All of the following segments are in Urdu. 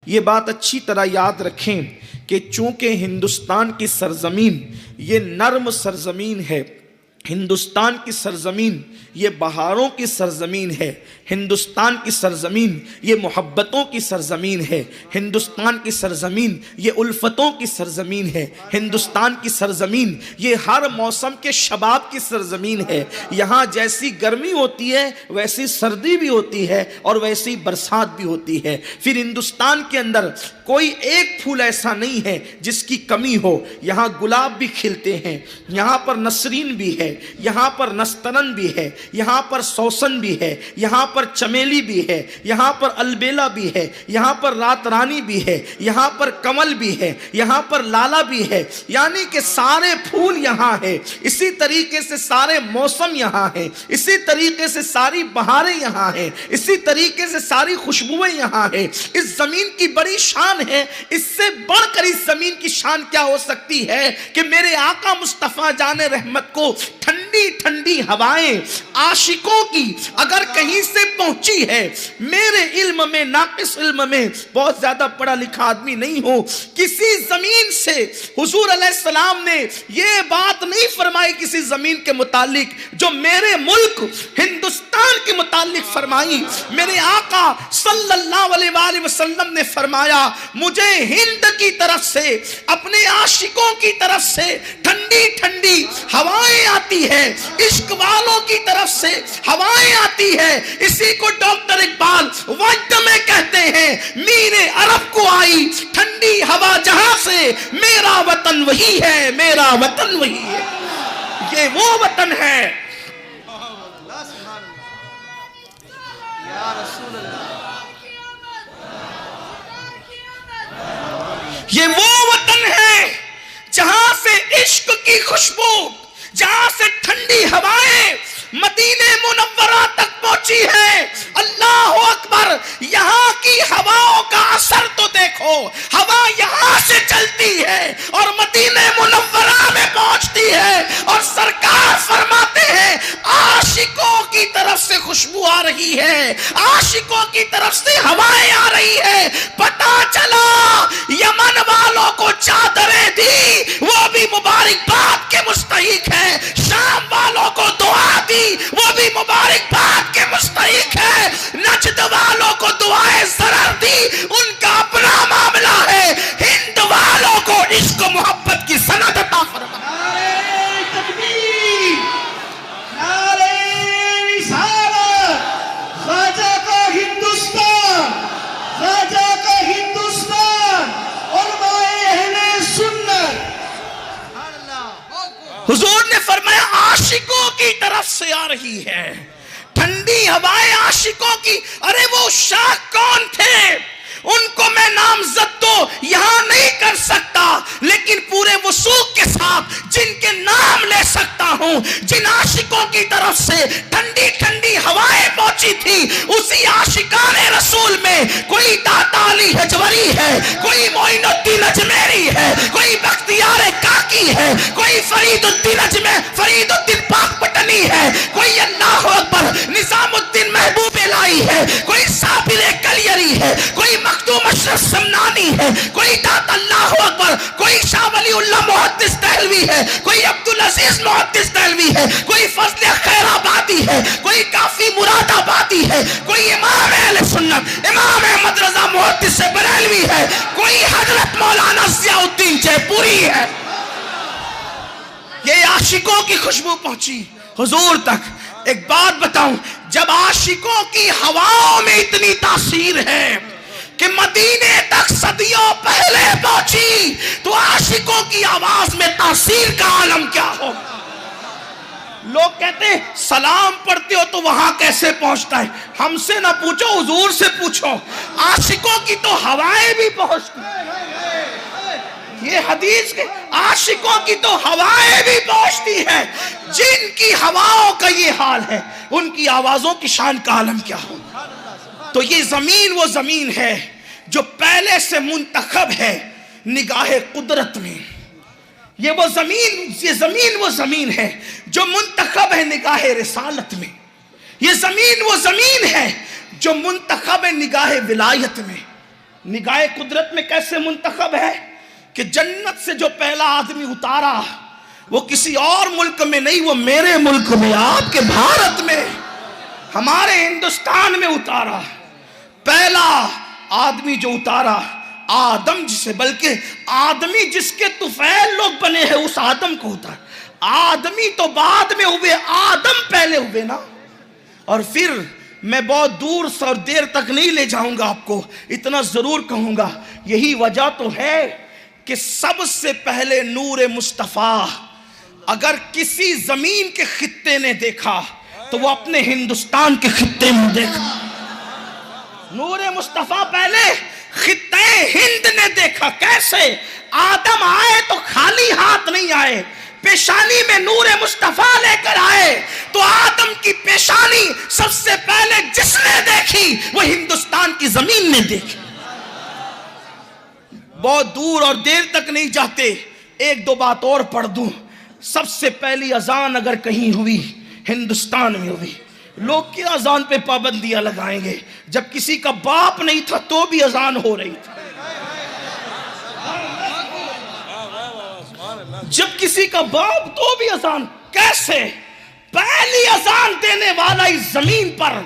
یہ بات اچھی طرح یاد رکھیں کہ چونکہ ہندوستان کی سرزمین یہ نرم سرزمین ہے، ہندوستان کی سرزمین یہ بہاروں کی سرزمین ہے، ہندوستان کی سرزمین یہ محبتوں کی سرزمین ہے، ہندوستان کی سرزمین یہ الفتوں کی سرزمین ہے، ہندوستان کی سرزمین یہ ہر موسم کے شباب کی سرزمین ہے۔ یہاں جیسی گرمی ہوتی ہے ویسی سردی بھی ہوتی ہے اور ویسی برسات بھی ہوتی ہے۔ پھر ہندوستان کے اندر کوئی ایک پھول ایسا نہیں ہے جس کی کمی ہو۔ یہاں گلاب بھی کھلتے ہیں، یہاں پر نسرین بھی ہے، یہاں پر نسترن بھی ہے، یہاں پر سوسن بھی ہے، یہاں پر چمیلی بھی ہے، یہاں پر البیلا بھی ہے، یہاں پر رات رانی بھی ہے، یہاں پر کمل بھی ہے، یہاں پر لالا بھی ہے، یعنی کہ سارے پھول یہاں ہیں۔ اسی طریقے سے سارے موسم یہاں ہیں، اسی طریقے سے ساری بہاریں یہاں ہیں، اسی طریقے سے ساری خوشبوئیں یہاں ہیں۔ اس زمین کی بڑی شان ہے، اس سے بڑھ کر اس زمین کی شان کیا ہو سکتی ہے کہ میرے آقا مصطفیٰ جان رحمت کو ٹھنڈی ٹھنڈی ہوائیں عاشقوں کی اگر کہیں سے پہنچی ہے۔ میرے علم میں، ناقص علم میں، بہت زیادہ پڑھا لکھا آدمی نہیں ہوں، کسی زمین سے حضور علیہ السلام نے یہ بات نہیں فرمائی کسی زمین کے متعلق جو میرے ملک ہندوستان کے متعلق فرمائی۔ میرے آقا صلی اللہ علیہ وآلہ وسلم نے فرمایا مجھے ہند کی طرف سے، اپنے عاشقوں کی طرف سے ٹھنڈی ٹھنڈی ہوائیں آتی ہے، عشق والوں کی طرف سے ہوائیں آتی ہے۔ اسی کو ڈاکٹر اقبال وجد میں کہتے ہیں، میر عرب کو آئی ٹھنڈی ہوا جہاں سے، میرا وطن وہی ہے، میرا وطن وہی ہے۔ یہ وہ وطن ہے، یہ وہ وطن ہے جہاں سے عشق کی خوشبو، جہاں سے ٹھنڈی ہوائیں مدینہ منورہ تک پہنچی ہے۔ اللہ اکبر، یہاں کی ہواؤں کا اثر تو دیکھو، ہوا یہاں سے چلتی ہے اور مدینہ منورہ میں پہنچتی ہے، اور سرکار فرماتے ہیں عاشقوں کی طرف سے خوشبو آ رہی ہے، عاشقوں کی طرف سے ہوائیں آ رہی ہے۔ پتہ چلا یمن والوں کو چادریں دی، وہ بھی مبارکباد کے مستحق ہے، شام والوں کو دعا دی، وہ بھی مبارکباد کے مستحق ہے، نجد والوں کو دعائیں ضرر دی، ان کا اپنا معاملہ ہے، ہند والوں کو عشق و محبت کی سند عطا فرما۔ نعرہ تکبیر، نعرہ رسالت، خواجہ کا ہندوستان، خواجہ کا ہندوستان، علماء اہل سنت۔ حضور نے فرمایا عاشقوں کی طرف سے آ رہی ہے ٹھنڈی ہوائیں عاشقوں کی۔ ارے وہ شاہ کون تھے؟ ان کو میں نامزد تو یہاں نہیں کر سکتا، لیکن پورے وثوق کے ساتھ جن کے نام لے سکتا ہوں، جن عاشقوں کی طرف سے ٹھنڈی ٹھنڈی ہوائیں پہنچی تھی، اسی عاشقان رسول میں کوئی داتا علی حجوری ہے، کوئی معین الدین اجمیری ہے، کوئی بختیار کاکی ہے، کوئی فرید الدین پاک پٹنی ہے، کوئی اللہ اکبر نظام الدین محبوب الہی ہے، کوئی صابر کلیری ہے، کوئی مخدوم اشرف سمنانی ہے، کوئی داتا اللہ اکبر، کوئی شاہ ولی اللہ محدث دہلوی ہے، کوئی عبدالعزیز محدث دہلوی ہے، کوئی فضل خیر آبادی ہے، کوئی کافی مراد آبادی ہے، کوئی امام اہل سنت امام احمد رضا محدث بریلوی ہے، کوئی حضرت مولانا ضیاء الدین جے پوری ہے۔ یہ عاشقوں کی خوشبو پہنچی حضور تک۔ ایک بات بتاؤں، جب عاشقوں کی ہواؤں میں اتنی تاثیر ہے کہ مدینے تک صدیوں پہلے پہنچی، تو عاشقوں کی آواز میں تاثیر کا عالم کیا ہو۔ لوگ کہتے ہیں سلام پڑھتے ہو تو وہاں کیسے پہنچتا ہے؟ ہم سے نہ پوچھو، حضور سے پوچھو۔ عاشقوں کی تو ہوائیں بھی پہنچتی، یہ حدیث کے عاشقوں کی تو ہوائیں بھی پہنچتی ہیں۔ جن کی ہواؤں کا یہ حال ہے، ان کی آوازوں کی شان کا عالم کیا ہو۔ تو یہ زمین وہ زمین ہے جو پہلے سے منتخب ہے نگاہ قدرت میں۔ یہ زمین وہ زمین ہے جو منتخب ہے نگاہ رسالت میں۔ یہ زمین وہ زمین ہے جو منتخب ہے نگاہ ولایت میں۔ نگاہ قدرت میں کیسے منتخب ہے کہ جنت سے جو پہلا آدمی اتارا وہ کسی اور ملک میں نہیں، وہ میرے ملک میں، آپ کے بھارت میں، ہمارے ہندوستان میں اتارا۔ پہلا آدمی جو اتارا آدم جسے، بلکہ آدمی جس کے طفیل لوگ بنے ہیں اس آدم کو اتارا۔ آدمی تو بعد میں ہوئے، آدم پہلے ہوئے نا۔ اور پھر میں بہت دور سے اور دیر تک نہیں لے جاؤں گا آپ کو، اتنا ضرور کہوں گا، یہی وجہ تو ہے کہ سب سے پہلے نور مصطفیٰ اگر کسی زمین کے خطے نے دیکھا تو وہ اپنے ہندوستان کے خطے میں دیکھا۔ نور مصطفیٰ پہلے خطے ہند نے دیکھا۔ کیسے؟ آدم آئے تو خالی ہاتھ نہیں آئے، پیشانی میں نور مصطفیٰ لے کر آئے، تو آدم کی پیشانی سب سے پہلے جس نے دیکھی وہ ہندوستان کی زمین نے دیکھی۔ بہت دور اور دیر تک نہیں جاتے، ایک دو بات اور پڑھ دوں۔ سب سے پہلی اذان اگر کہیں ہوئی ہندوستان میں ہوئی۔ لوگ کیا اذان پہ پابندیاں لگائیں گے؟ جب کسی کا باپ نہیں تھا تو بھی اذان ہو رہی تھی، جب کسی کا باپ تو بھی اذان۔ کیسے؟ پہلی اذان دینے والا اس زمین پر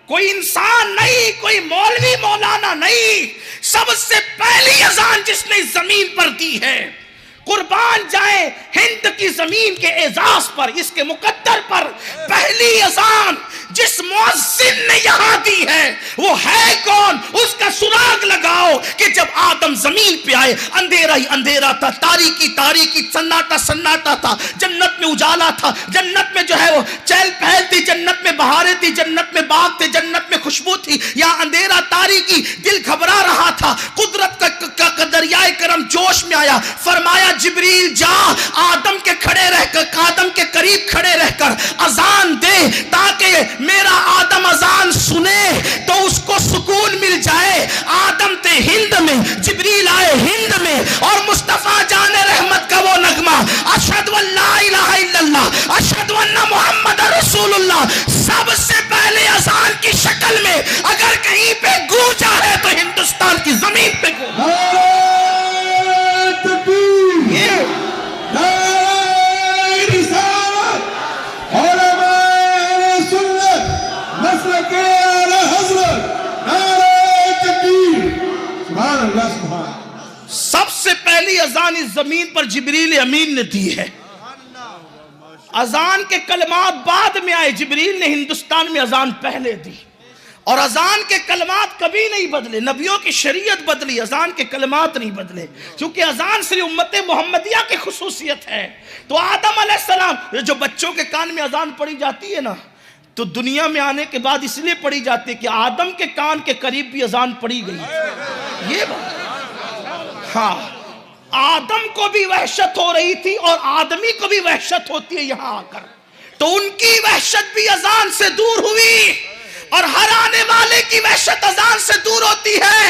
کوئی انسان نہیں، کوئی مولوی مولانا نہیں، سب سے پہلی اذان جس نے اس زمین پر دی ہے۔ قربان جائے ہند کی زمین کے اعزاز پر، اس کے مقدر پر پہلی اذان جس مؤذن نے یہاں دی ہے وہ ہے کون؟ اس کا سراغ لگاؤ کہ جب آدم زمین پہ آئے اندھیرا ہی اندھیرا تھا، تاریکی تاریکی، سناٹا سناٹا تھا، جنت میں اجالا تھا، جنت میں جو ہے وہ چہل پہل تھی، جنت میں بہاریں تھی، جنت میں باغ تھے، جنت میں خوشبو تھی، یہاں اندھیرا تاریکی، دل گھبرا رہا تھا۔ قدرت کا دریائے کرم جوش میں آیا، فرمایا جبریل جا آدم کے کھڑے رہ کر، آدم کے قریب کھڑے رہ کر اذان دے تاکہ میرا آدم اذان سنے تو اس کو سکون مل جائے۔ آدم تھے ہند میں، جبریل آئے ہند میں، اور مصطفیٰ جان رحمت کا وہ نغمہ اشہدو ان لا الہ الا اللہ اشہدو ان محمد رسول اللہ سب سے پہلے اذان کی شکل میں اگر کہیں پہ گونجا ہے تو ہندوستان کی زمین پہ گونجا۔ سب سے پہلی اذان اس زمین پر جبریل امین نے دی ہے۔ اذان کے کلمات بعد میں آئے، جبریل نے ہندوستان میں اذان پہلے دی، اور اذان کے کلمات کبھی نہیں بدلے۔ نبیوں کی شریعت بدلی، اذان کے کلمات نہیں بدلے، کیونکہ اذان صرف امت محمدیہ کی خصوصیت ہے۔ تو آدم علیہ السلام، جو بچوں کے کان میں اذان پڑھی جاتی ہے نا، تو دنیا میں آنے کے بعد اس لیے پڑھی جاتی ہے کہ آدم کے کان کے قریب بھی اذان پڑھی گئی۔ یہ بات، ہاں، آدم کو بھی وحشت ہو رہی تھی اور آدمی کو بھی وحشت ہوتی ہے یہاں آ کر، تو ان کی وحشت بھی اذان سے دور ہوئی، اور ہر آنے والے کی وحشت اذان سے دور ہوتی ہے۔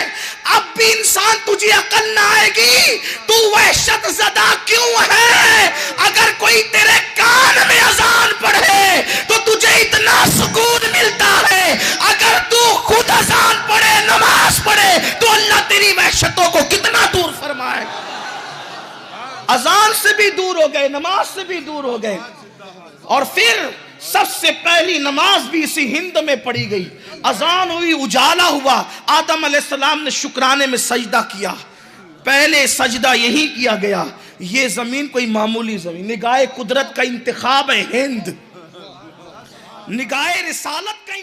اب بھی انسان تجھے عقل نہ آئے گی، تو وحشت زدہ کیوں ہے؟ اگر کوئی تیرے کان میں اذان پڑھے تو تجھے اتنا سکون ملتا ہے، اگر تو خود اذان پڑھے، نماز پڑھے، تو اللہ تیری وحشتوں کو کتنا دور فرمائے۔ اذان سے بھی دور ہو گئے، نماز سے بھی دور ہو گئے، اور پھر سب سے پہلی نماز بھی اسی ہند میں پڑھی گئی۔ اذان ہوئی، اجالا ہوا، آدم علیہ السلام نے شکرانے میں سجدہ کیا، پہلے سجدہ یہی کیا گیا۔ یہ زمین کوئی معمولی زمین، نگاہ قدرت کا انتخاب ہے ہند، نگاہ رسالت کا